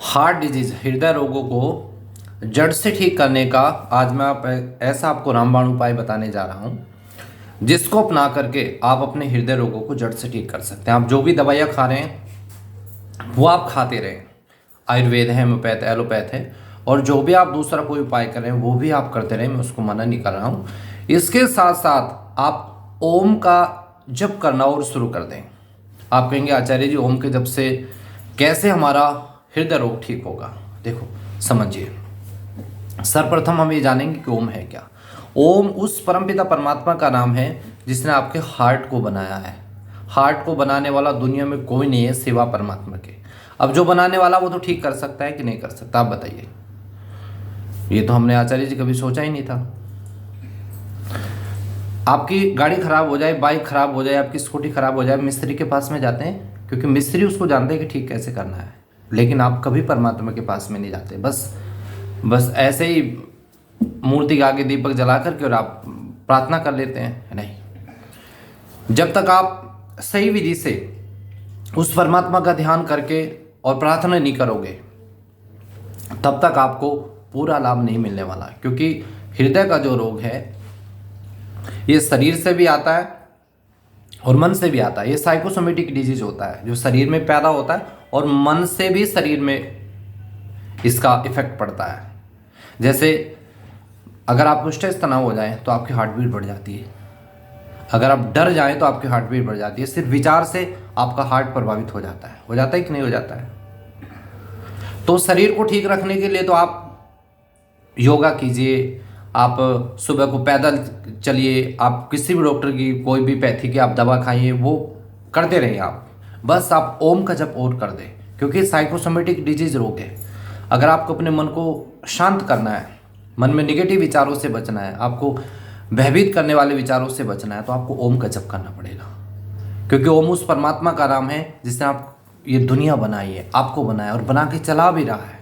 Heart disease हृदय रोगों को जड़ से ठीक करने का आज मैं ऐसा आपको रामबाण उपाय बताने जा रहा हूँ जिसको अपना करके आप अपने हृदय रोगों को जड़ से ठीक कर सकते हैं। आप जो भी दवाइयाँ खा रहे हैं वो आप खाते रहें, आयुर्वेद है, होम्योपैथ एलोपैथ है, और जो भी आप दूसरा कोई उपाय कर रहे हैं वो भी आप करते रहें, मैं उसको मना नहीं कर रहा हूँ। इसके साथ साथ आप ओम का जप करना और शुरू कर दें। आप कहेंगे आचार्य जी ओम के जप से कैसे हमारा हृदय रोग ठीक होगा? देखो समझिए, सर्वप्रथम हम ये जानेंगे कि ओम है क्या। ओम उस परमपिता परमात्मा का नाम है जिसने आपके हार्ट को बनाया है। हार्ट को बनाने वाला दुनिया में कोई नहीं है सिवा परमात्मा के। अब जो बनाने वाला वो तो ठीक कर सकता है कि नहीं कर सकता, आप बताइए। ये तो हमने आचार्य जी कभी सोचा ही नहीं था। आपकी गाड़ी खराब हो जाए, बाइक खराब हो जाए, आपकी स्कूटी खराब हो जाए, मिस्त्री के पास में जाते हैं क्योंकि मिस्त्री उसको जानते हैं कि ठीक कैसे करना है। लेकिन आप कभी परमात्मा के पास में नहीं जाते, बस ऐसे ही मूर्ति के आगे दीपक जला करके और आप प्रार्थना कर लेते हैं। नहीं, जब तक आप सही विधि से उस परमात्मा का ध्यान करके और प्रार्थना नहीं करोगे तब तक आपको पूरा लाभ नहीं मिलने वाला। क्योंकि हृदय का जो रोग है ये शरीर से भी आता है और मन से भी आता है। ये साइकोसोमेटिक डिजीज होता है जो शरीर में पैदा होता है और मन से भी शरीर में इसका इफेक्ट पड़ता है। जैसे अगर आपको स्ट्रेस तनाव हो जाए तो आपकी हार्ट बीट बढ़ जाती है। अगर आप डर जाएं तो आपकी हार्ट बीट बढ़ जाती है। सिर्फ विचार से आपका हार्ट प्रभावित हो जाता है कि नहीं हो जाता है? तो शरीर को ठीक रखने के लिए तो आप योगा कीजिए, आप सुबह को पैदल चलिए, आप किसी भी डॉक्टर की कोई भी पैथी की आप दवा खाइए, वो करते रहिए। आप बस आप ओम का जप और कर दें, क्योंकि साइकोसोमेटिक डिजीज रोग है। अगर आपको अपने मन को शांत करना है, मन में निगेटिव विचारों से बचना है, आपको भयभीत करने वाले विचारों से बचना है, तो आपको ओम का जप करना पड़ेगा। क्योंकि ओम उस परमात्मा का नाम है जिसने आप ये दुनिया बनाई है, आपको बनाया और बना के चला भी रहा है।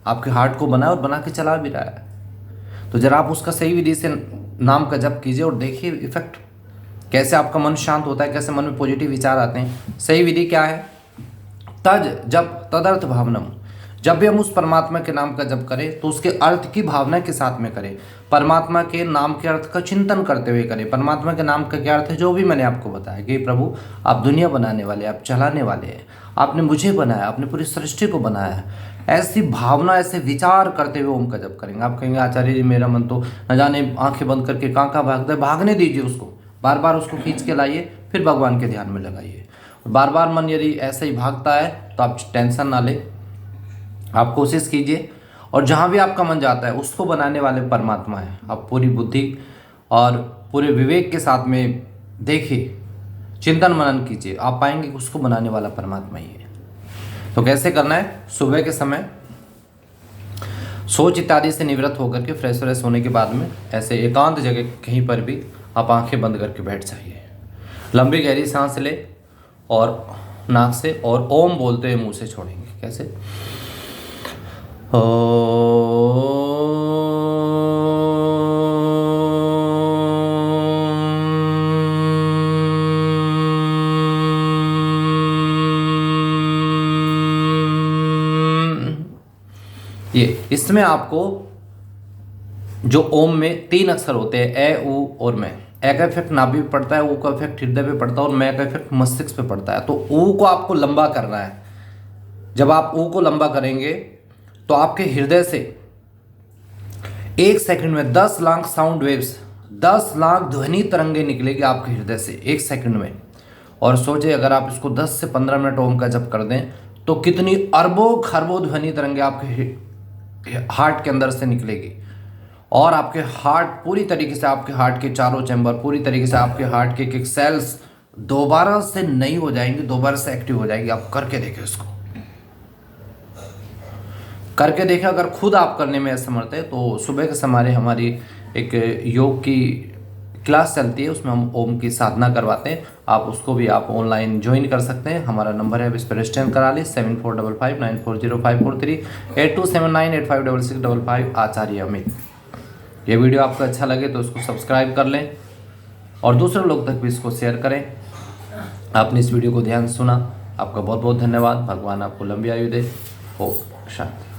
आपके हार्ट को बनाया और बना के चला भी रहा है। तो जरा आप उसका सही विधि से नाम का जप कीजिए और देखिए इफेक्ट कैसे आपका मन शांत होता है, कैसे मन में पॉजिटिव विचार आते हैं। सही विधि क्या है? तज जप तदर्थ भावनम। जब भी हम उस परमात्मा के नाम का जप करें तो उसके अर्थ की भावना के साथ में करें। परमात्मा के नाम के अर्थ का चिंतन करते हुए करें। परमात्मा के नाम का क्या अर्थ है, जो भी मैंने आपको बताया कि प्रभु आप दुनिया बनाने वाले, आप चलाने वाले हैं, आपने मुझे बनाया, आपने पूरी सृष्टि को बनाया है। ऐसी भावना, ऐसे विचार करते हुए ओम का जप करेंगे। आप कहेंगे आचार्य जी मेरा मन तो न जाने आंखें बंद करके कहाँ भागता है। भागने दीजिए उसको, बार बार उसको खींच के लाइए, फिर भगवान के ध्यान में लगाइए। बार बार मन यदि ऐसे ही भागता है तो आप टेंशन ना लें, आप कोशिश कीजिए और जहाँ भी आपका मन जाता है उसको बनाने वाले परमात्मा है। आप पूरी बुद्धि और पूरे विवेक के साथ में देखिए, चिंतन मनन कीजिए, आप पाएंगे कि उसको बनाने वाला परमात्मा ही है। तो कैसे करना है? सुबह के समय सोच इत्यादि से निवृत्त होकर के फ्रेश व्रेश होने के बाद में ऐसे एकांत जगह कहीं पर भी आप आंखें बंद करके बैठ जाइए। लंबी गहरी सांस ले और नाक से, और ओम बोलते हुए मुंह से छोड़ेंगे। कैसे? ये इसमें आपको जो ओम में 3 अक्षर होते हैं, ए, उ और मैं। ए का इफेक्ट नाभि पे पड़ता है, उ का इफेक्ट हृदय पे पड़ता है और मैं का इफेक्ट मस्तिष्क पे पड़ता है। तो उ को आपको लंबा करना है। जब आप उ को लंबा करेंगे तो आपके हृदय से 1 सेकंड में 10 लाख साउंड वेव्स, 10 लाख ध्वनि तरंगे निकलेगी आपके हृदय से 1 सेकंड में। और सोचिए अगर आप इसको 10 से 15 मिनट ओम का जप कर दें तो कितनी अरबों खरबों ध्वनि तरंगे आपके हार्ट के अंदर से निकलेगी। और आपके हार्ट पूरी तरीके से, आपके हार्ट के चारों चैम्बर पूरी तरीके से, आपके हार्ट के एक सेल्स दोबारा से नई हो जाएंगी, दोबारा से एक्टिव हो जाएगी। आप करके देखें, उसको करके देखें। अगर खुद आप करने में असमर्थ है तो सुबह के समय हमारी एक योग की क्लास चलती है, उसमें हम ओम की साधना करवाते हैं। आप उसको भी आप ऑनलाइन ज्वाइन कर सकते हैं। हमारा नंबर है, अब इस पर रजिस्टर करा ली 7455940543 8279856655 आचार्य अमित। ये वीडियो आपको अच्छा लगे तो इसको सब्सक्राइब कर लें और दूसरे लोग तक भी इसको शेयर करें। आपने इस वीडियो को ध्यान से सुना, आपका बहुत बहुत धन्यवाद। भगवान आपको लंबी आयु दे। हो शांति।